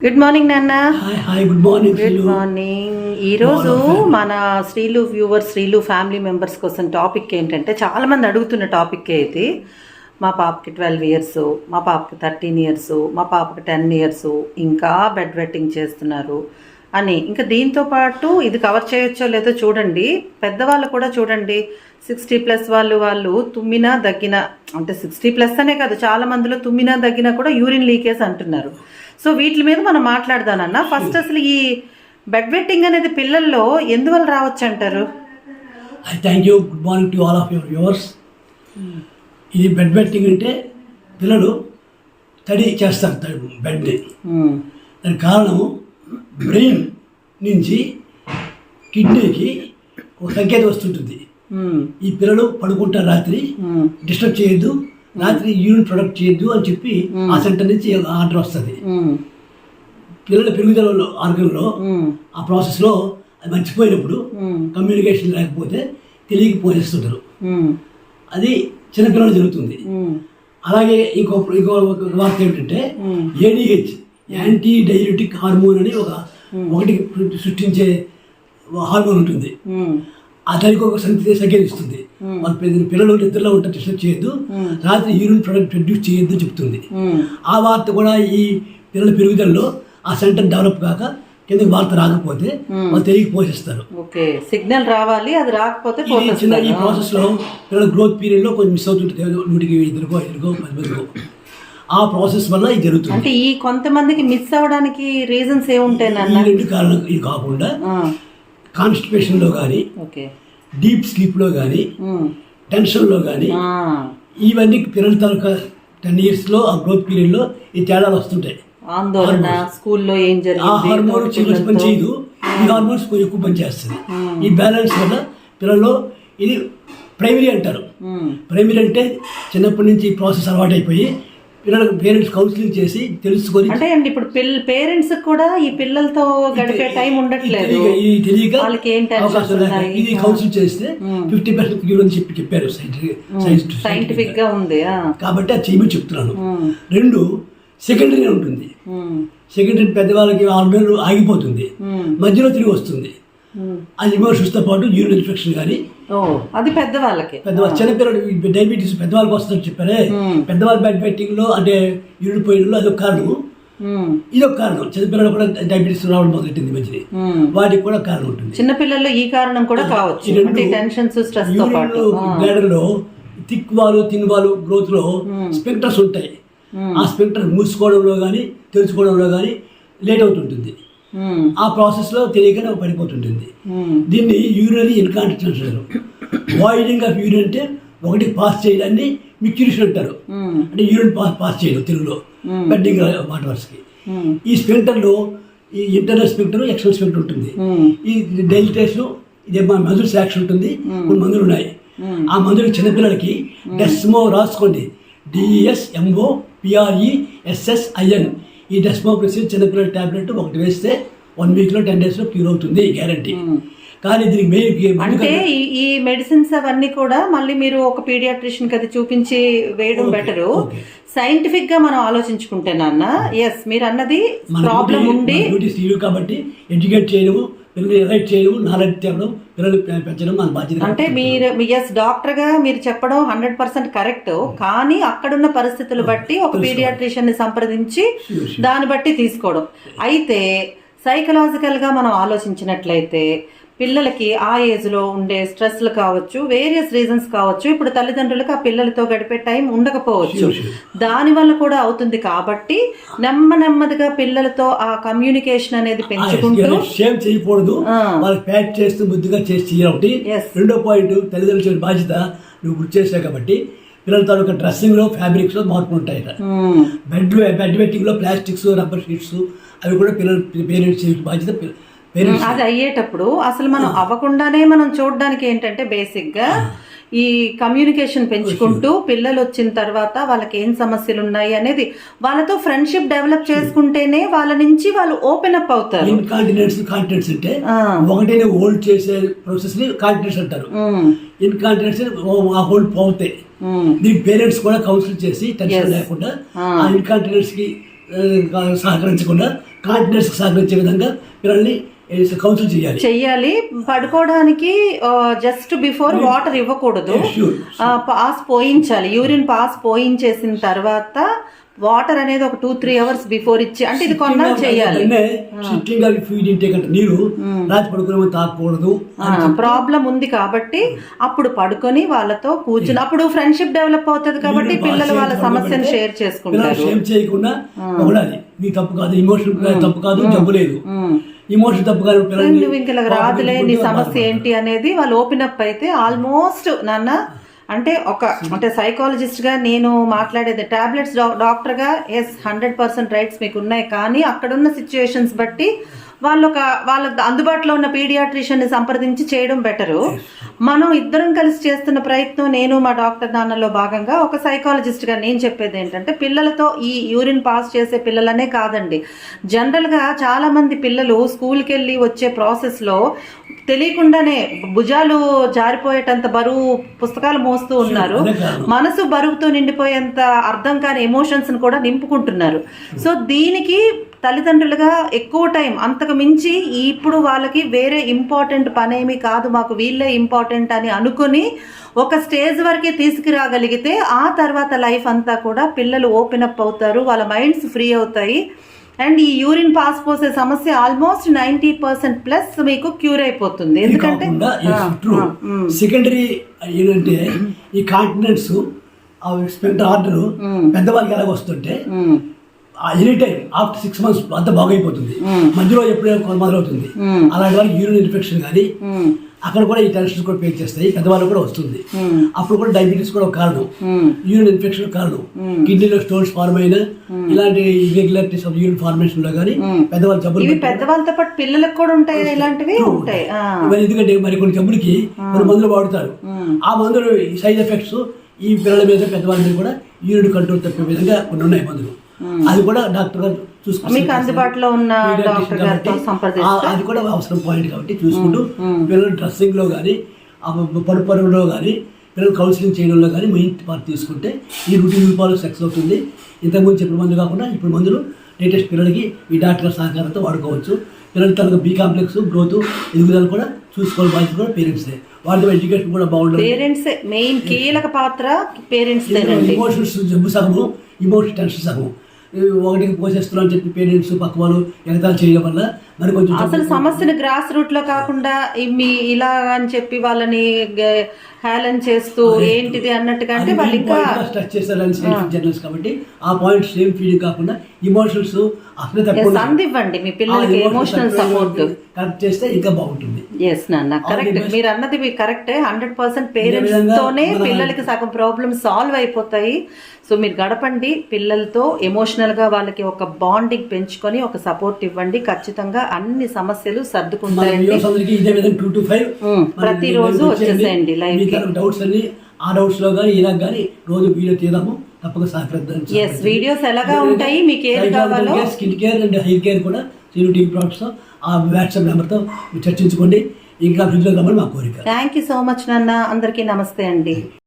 Good morning నాన్న. Hi good morning. Good morning. ఈరోజు మన శ్రీలు వ్యూవర్స్, శ్రీలు ఫ్యామిలీ మెంబర్స్ కోసం టాపిక్ ఏంటంటే, చాలామంది అడుగుతున్న టాపిక్ అయితే, మా పాపకి 12 ఇయర్స్, మా పాపకి 13 ఇయర్స్, మా పాపకి 10 ఇయర్స్, ఇంకా బెడ్ వెట్టింగ్ చేస్తున్నారు అని. ఇంకా దీంతో పాటు ఇది కవర్ చేయొచ్చో లేదో చూడండి. పెద్దవాళ్ళు కూడా చూడండి, 60+ వాళ్ళు తుమ్మినా దగ్గిన, అంటే 60+ అనే కాదు, చాలా మందిలో తుమ్మినా దగ్గినా కూడా యూరిన్ లీకేజ్ అంటున్నారు. సో వీటి మీద మనం మాట్లాడదానన్న. ఫస్ట్ అసలు ఈ బెడ్ వెట్టింగ్ అనేది పిల్లల్లో ఎందువల్ల రావచ్చు అంటారు? Thank you. Good morning to all of your viewers. ఇది బెడ్ వెట్టింగ్ అంటే పిల్లలు తడి చేస్తారు బెడ్ని. దానికి కారణం బ్రెయిన్ నుంచి కిడ్నీకి ఒక సంకేతం వస్తుంటుంది. ఈ పిల్లలు పడుకుంటారు, రాత్రి డిస్టర్బ్ చేయొద్దు, రాత్రి యూరిన్ ప్రొడక్ట్ చేయొద్దు అని చెప్పి ఆ సెంటర్ నుంచి ఆర్డర్ వస్తుంది. పిల్లల పెరుగుదల ఆర్గన్లో ఆ ప్రాసెస్లో అది మర్చిపోయినప్పుడు, కమ్యూనికేషన్ లేకపోతే తెలియకపోయేస్తుంటారు. అది చిన్నపిల్లలు జరుగుతుంది. అలాగే ఇంకో వార్త ఏమిటంటే, ఏడిహెచ్, యాంటీ డైయూరిటిక్ హార్మోన్ అని ఒకటి సృష్టించే హార్మోన్ ఉంటుంది. దానికి ఒక సంకేతం ఇస్తుంది. వాళ్ళ పిల్లలు నిద్రలో ఉంటే డిస్టర్బ్ చేయొద్దు, రాత్రి యూరిన్ ప్రొడ్యూస్ చేయొద్దు అని చెప్తుంది. ఆ వార్త కూడా ఈ పిల్లల పెరుగుదలలో ఆ సెంటర్ డెవలప్ కాక కిందకి వార్త రాకపోతే వాళ్ళు తెలియక పోషిస్తారు. సిగ్నల్ రావాలి, అది రాకపోతే చిన్న ఈ ప్రాసెస్ లో పిల్లల గ్రోత్ పీరియడ్ లో కొంచెం మిస్ అవుతుంటుంది. 100కి 10కో ఆ ప్రాసెస్ వల్ల ఇది జరుగుతుంది. అంటే ఈ కొంతమందికి మిస్ అవ్వడానికి రీజన్స్ ఏముంటాయి? రెండు కారణం ఇది కాకుండా కాన్స్టిపేషన్ లో కానీ, డీప్ స్లీప్ లో కానీ, టెన్షన్ లో కానీ, ఇవన్నీ పిల్లల తాలూకా 10 years లో ఆ గ్రోత్ పీరియడ్ లో ఈ తేడాలు వస్తుంటాయి. ఆందోళన, స్కూల్లో ఏం జరిగింది, ఆ హార్మోన్ పని చేయదు, ఈ హార్మోన్స్ కొంచెం ఎక్కువ పనిచేస్తుంది. ఈ బ్యాలెన్స్ వల్ల పిల్లల్లో ఇది ప్రైమరీ అంటారు. ప్రైమరీ అంటే చిన్నప్పటి నుంచి ఈ ప్రాసెస్ అలవాటు అయిపోయి పిల్లలకు పేరెంట్స్ కౌన్సిలింగ్ చేసి తెలుసుకొని, అంటే అండి ఇప్పుడు పేరెంట్స్ కూడా ఈ పిల్లలతో గడిపే టైం ఉండట్లేదు, తెలియక వాళ్ళకి ఏం ఇది కౌన్సిల్ చేస్తే 50% క్యూర్ అని చెప్పారు సైంటిఫిక్ గా ఉంది. కాబట్టి అది చేయమని చెప్తున్నాను. రెండు, సెకండరీ ఉంటుంది. సెకండరీ పెద్దవాళ్ళకి ఆల్రెడీ ఆగిపోతుంది, మధ్యలో తిరిగి వస్తుంది. అది ఇమోషన్స్ తో పాటు యూరిన్ ఇన్ఫెక్షన్ కానీ, అది పెద్దవాళ్ళకి. చిన్నపిల్లలు డయాబెటీస్ పెద్దవాళ్ళకి వస్తుందని చెప్పారే, పెద్దవాళ్ళ బెడ్ వెట్టింగ్ లో అంటే యూరిన్ పోయిన అదొక కారణం, ఇదొక కారణం. చిన్నపిల్లలు కూడా డయాబెటీస్ రావడం మొదలెట్టింది మధ్యని, వాటికి కూడా కారణం ఉంటుంది. చిన్నపిల్లల్లో ఈ కారణం కూడా కావచ్చు. టెన్షన్స్, స్ట్రెస్ తో పాటు బ్లాడర్లో thick wall, thin wall growth లో స్పెక్టర్స్ ఉంటాయి. ఆ స్పెక్టర్ మూసుకోవడంలో కానీ తెరుచుకోవడంలో కానీ లేట్ అవుతుంటుంది. ఆ ప్రాసెస్ లో తెలియక పడిపోతుంటుంది. దీన్ని యూరినరీ ఇన్కాంటినెన్స్ అంటారు. వాయిడింగ్ ఆఫ్ యూరిన్ అంటే ఒకటి పాస్ చేయడాన్ని మిక్యూరేషన్ అంటారు. అంటే యూరిన్ పాస్ చేయడం తెలుగులో బెడ్డింగ్ వాటర్స్ కి. ఈ స్పెక్టర్ లో ఈ ఇంటర్నల్ స్పెక్టర్, ఎక్స్టర్నల్ స్పెక్టర్ ఉంటుంది. ఈ డైలిటేషన్, ఇది మందులు యాక్షన్ ఉంటుంది. కొన్ని మందులు ఉన్నాయి. ఆ మందులు చిన్నపిల్లలకి డెస్మో రాసుకోండి, DESMO ఈ డెస్మోప్రెసిన్ చిన్నపిల్లల టాబ్లెట్ ఒకటి వేస్తే 1 week లో 10 days లో క్యూర్ అవుతుంది, గ్యారంటీ. కానీ దీనికి మెయిన్ అంటే ఈ మెడిసిన్స్ అవన్నీ కూడా మళ్ళీ మీరు ఒక పీడియాట్రిషియన్ కి అది చూపించి వేయడం బెటరు. సైంటిఫిక్ గా మనం ఆలోచించుకుంటే నాన్న, ఎస్ మీరు అన్నది ప్రాబ్లం ఉండి కాబట్టి ఎడ్యుకేట్ చేయడము, పిల్లలు ఎలైట్ చేయడం, నాలెడ్జ్ తేవడం, పిల్లలు పెంచడం మన బాధ్యత. అంటే మీరు ఎస్ డాక్టర్ గా మీరు చెప్పడం 100% కరెక్ట్. కానీ అక్కడున్న పరిస్థితులు బట్టి ఒక పీడియాట్రిషియన్ ని సంప్రదించి దాన్ని బట్టి తీసుకోవడం. అయితే సైకలాజికల్ గా మనం ఆలోచించినట్లయితే పిల్లలకి ఆ ఏజ్ లో ఉండే స్ట్రెస్లు కావచ్చు, వేరియస్ రీజన్స్ కావచ్చు. ఇప్పుడు తల్లిదండ్రులకు ఆ పిల్లలతో గడిపే టైం ఉండకపోవచ్చు, దానివల్ల కూడా అవుతుంది. కాబట్టి నెమ్మదిగా పిల్లలతో ఆ కమ్యూనికేషన్ అనేది పెంచుకుంటూ చేయకూడదు, వాళ్ళకి ప్యాక్ చేస్తూ ముద్దుగా చేసి చేయాలి. రెండో పాయింట్, తల్లిదండ్రుల బాధ్యత నువ్వు గుర్తు చేసావు కాబట్టి పిల్లల తాలూకా డ్రెస్సింగ్ లో, ఫ్యాబ్రిక్స్ లో మార్పులు ఉంటాయి. బెడ్ వెట్టింగ్ లో ప్లాస్టిక్స్, రబ్బర్ షీట్స్ అవి కూడా పేరెంట్స్ బాధ్యత. అది అయ్యేటప్పుడు అసలు మనం అవ్వకుండానే మనం చూడడానికి ఏంటంటే బేసిక్ గా ఈ కమ్యూనికేషన్ పెంచుకుంటూ పిల్లలు వచ్చిన తర్వాత వాళ్ళకి ఏం సమస్యలు ఉన్నాయి అనేది వాళ్ళతో ఫ్రెండ్షిప్ డెవలప్ చేసుకుంటేనే వాళ్ళ నుంచి వాళ్ళు ఓపెన్ అప్ అవుతారు. కాంటినెంట్స్ అంటే ఒకటే హోల్డ్ చేసే ప్రాసెస్ ని కాంటినెంట్స్ అంటారు. ఇన్కాంటినెంట్స్ ఆ హోల్డ్ పోతాయి. దీనికి పేరెంట్స్ కూడా కౌన్సిల్ చేసి టెన్షన్ లేకుండా ఆ ఇన్కాంటినెంట్స్ కి సహకరించకుండా కాంటినెంట్స్కి సహకరించే విధంగా పిల్లల్ని కౌన్సిల్ చెయ్యాలి. పడుకోవడానికి జస్ట్ బిఫోర్ వాటర్ ఇవ్వకూడదు, పాస్ పోయించాలి. యూరిన్ పాస్ పోయించేసిన తర్వాత వాటర్ అనేది ఒక 2-3 అవర్స్ బిఫోర్ ఇచ్చి, అంటే ఇది కొన్నాళ్ళు చేయాలి. నీరు రాత్రి పడుకునే తాగకూడదు. ప్రాబ్లం ఉంది కాబట్టి అప్పుడు పడుకొని వాళ్ళతో కూర్చుని, అప్పుడు ఫ్రెండ్షిప్ డెవలప్ అవుతుంది కాబట్టి పిల్లలు వాళ్ళ సమస్యను షేర్ చేసుకుంటారు. షేర్ చేయకుండా పొగడాలి, నీ తప్పు కాదు, ఇమోషన్ తప్పు కాదు, జబ్బు లేదు, ఇమోషన్ తప్పు కాదు, నువ్వు ఇంక రాదులే, నీ సమస్య ఏంటి అనేది వాళ్ళు ఓపెన్ అప్ అయితే ఆల్మోస్ట్ నాన్న అంటే సైకాలజిస్ట్ గా నేను మాట్లాడేది, టాబ్లెట్స్ డాక్టర్ గా 100% రైట్స్ మీకు ఉన్నాయి, కానీ అక్కడున్న సిచ్యుయేషన్స్ బట్టి వాళ్ళ అందుబాటులో ఉన్న పీడియాట్రిషియన్ ని సంప్రదించి చేయడం బెటరు. మనం ఇద్దరం కలిసి చేస్తున్న ప్రయత్నం, నేను మా డాక్టర్ నాన్నలో భాగంగా ఒక సైకాలజిస్ట్ గా నేను చెప్పేది ఏంటంటే, పిల్లలతో ఈ యూరిన్ పాస్ చేసే పిల్లలనే కాదండి, జనరల్ గా చాలా మంది పిల్లలు స్కూల్కి వెళ్ళి వచ్చే ప్రాసెస్ లో తెలియకుండానే భుజాలు జారిపోయేటంత బరువు పుస్తకాలు మోస్తూ ఉన్నారు, మనసు బరువుతో నిండిపోయేంత అర్థం కాని ఎమోషన్స్ కూడా నింపుకుంటున్నారు. సో దీనికి తల్లిదండ్రులుగా ఎక్కువ టైం, అంతకు మించి ఇప్పుడు వాళ్ళకి వేరే ఇంపార్టెంట్ పనేమి కాదు, మాకు వీళ్ళే ఇంపార్టెంట్ అని అనుకుని ఒక స్టేజ్ వరకే తీసుకురాగలిగితే ఆ తర్వాత లైఫ్ అంతా కూడా పిల్లలు ఓపెన్ అప్ అవుతారు, వాళ్ళ మైండ్స్ ఫ్రీ అవుతాయి. అండ్ ఈ యూరిన్ పాస్ పోసే సమస్య ఆల్మోస్ట్ 90% మీకు క్యూర్ అయిపోతుంది. ఎందుకంటే సెకండరీ ఏంటంటే ఈ కాంటినెంట్స్ స్పెంట్ ఆర్డర్ పెద్దవాళ్ళకి ఎలాగ వస్తుంటే ఎనీ టైం ఆఫ్టర్ 6 months అంతా బాగైపోతుంది, మధ్యలో ఎప్పుడైనా మొదలవుతుంది. అలాంటి వాళ్ళకి యూరిన్ ఇన్ఫెక్షన్ కానీ అక్కడ కూడా ఈ టెన్షన్స్ కూడా పేర్ చేస్తాయి, పెద్దవాళ్ళు కూడా వస్తుంది. అప్పుడు కూడా డయాబెటీస్ కూడా ఒక కారణం, యూరిన్ ఇన్ఫెక్షన్ కారణం, కిడ్నీలో స్టోన్స్ ఫార్మ్ అయిన ఇలాంటి ఇర్రెగ్యులారిటీస్ ఆఫ్ యూరిన్ ఫార్మేషన్ లో కానీ పెద్దవాళ్ళు జబ్బులు, పెద్దవాళ్ళతో పాటు పిల్లలకు కూడా ఉంటాయి, ఇలాంటివి ఉంటాయి. ఎందుకంటే మరి కొన్ని జబ్బులకి కొన్ని మందులు వాడుతారు, ఆ మందులు సైడ్ ఎఫెక్ట్స్ ఈ పిల్లల మీద పెద్దవాళ్ళ మీద కూడా యూరిన్ కంట్రోల్ తప్పే విధంగా కొన్ని ఉన్నాయి మందులు. అది కూడా డాక్టర్ గారు మీకు అందుబాటులో ఉన్న డాక్టర్ గారితో సంప్రదిస్తే అది కూడా అవసరం పాయింట్ కాబట్టి చూసుకుంటూ పిల్లలు డ్రెస్సింగ్ లో కానీ పరుపులో కానీ పిల్లలు కౌన్సిలింగ్ చేయడంలో కానీ మెయిన్ పార్ట్ తీసుకుంటే ఈ రొటీన్ రూపాయలు సెక్స్ అవుతుంది. ఇంతకుముందు చెప్పిన మందు కాకుండా ఇప్పుడు మందులు లేటెస్ట్ పిల్లలకి ఈ డాక్టర్ సహకారంతో వాడుకోవచ్చు. పిల్లలు తనకు బి కాంప్లెక్స్ గ్రోత్ ఎదుగుదల కూడా చూసుకోవాలి, బాధ్యత కూడా పేరెంట్స్దే. వాళ్ళతో ఎడ్యుకేషన్ కూడా బాగుంటుంది, పేరెంట్స్ మెయిన్ కీలక పాత్ర పేరెంట్స్. ఇమోషన్స్ జబ్బు సగము, ఇమోషన్ టెన్షన్ సగము. ఒకటికి పోసేస్తున్నాం అని చెప్పి పేరెంట్స్ పక్క వాళ్ళు ఎగతాలు చేయడం వల్ల మరి కొంచెం అసలు సమస్యను గ్రాస్ రూట్ లో కాకుండా ఇలా అని చెప్పి వాళ్ళని హేళన చేస్తూ ఏంటిది అన్నట్టుగా, అంటే వాళ్ళు ఇంకా స్ట్రెస్ చేస్తారు జర్నల్స్ కాబట్టి ఆ పాయింట్ సేమ్ ఫీలింగ్ కాకుండా ఇమోషన్స్ అందివ్వండి మీ పిల్లలకి, ఎమోషనల్ సపోర్ట్ కరెక్ట్ చేస్తే ఇంకా బాగుంటుంది. ఎస్ నాన్న, కరెక్ట్, మీరు అన్నది కరెక్టే. 100% పేరెంట్స్ తోనే పిల్లలకి సగం ప్రాబ్లమ్స్ సాల్వ్ అయిపోతాయి. సో మీరు గడపండి పిల్లలతో, ఎమోషనల్ గా వాళ్ళకి ఒక బాండింగ్ పెంచుకొని ఒక సపోర్ట్ ఇవ్వండి, ఖచ్చితంగా అన్ని సమస్యలు సర్దుకుంటాయండి. ప్రతిరోజు వచ్చేసేయండి లైవ్ కి. డౌట్స్ అన్ని ఆ డౌట్స్ లో కానీ ఇలా కానీ రోజు వీడియో తీద్దాము, తప్పక సహకరిద్దాం. వీడియోస్ ఎలాగా ఉంటాయి, మీకు ఏది కావాలో skin care and hair care కూడా టీవీ ప్రొడక్ట్స్ ఆ వాట్సాప్ నెంబర్తో చర్చించుకోండి. ఇంకా ఫ్రిడ్జ్లో రమ్మని మా కోరిక. థ్యాంక్ యూ సో మచ్ నాన్న, అందరికీ నమస్తే అండి.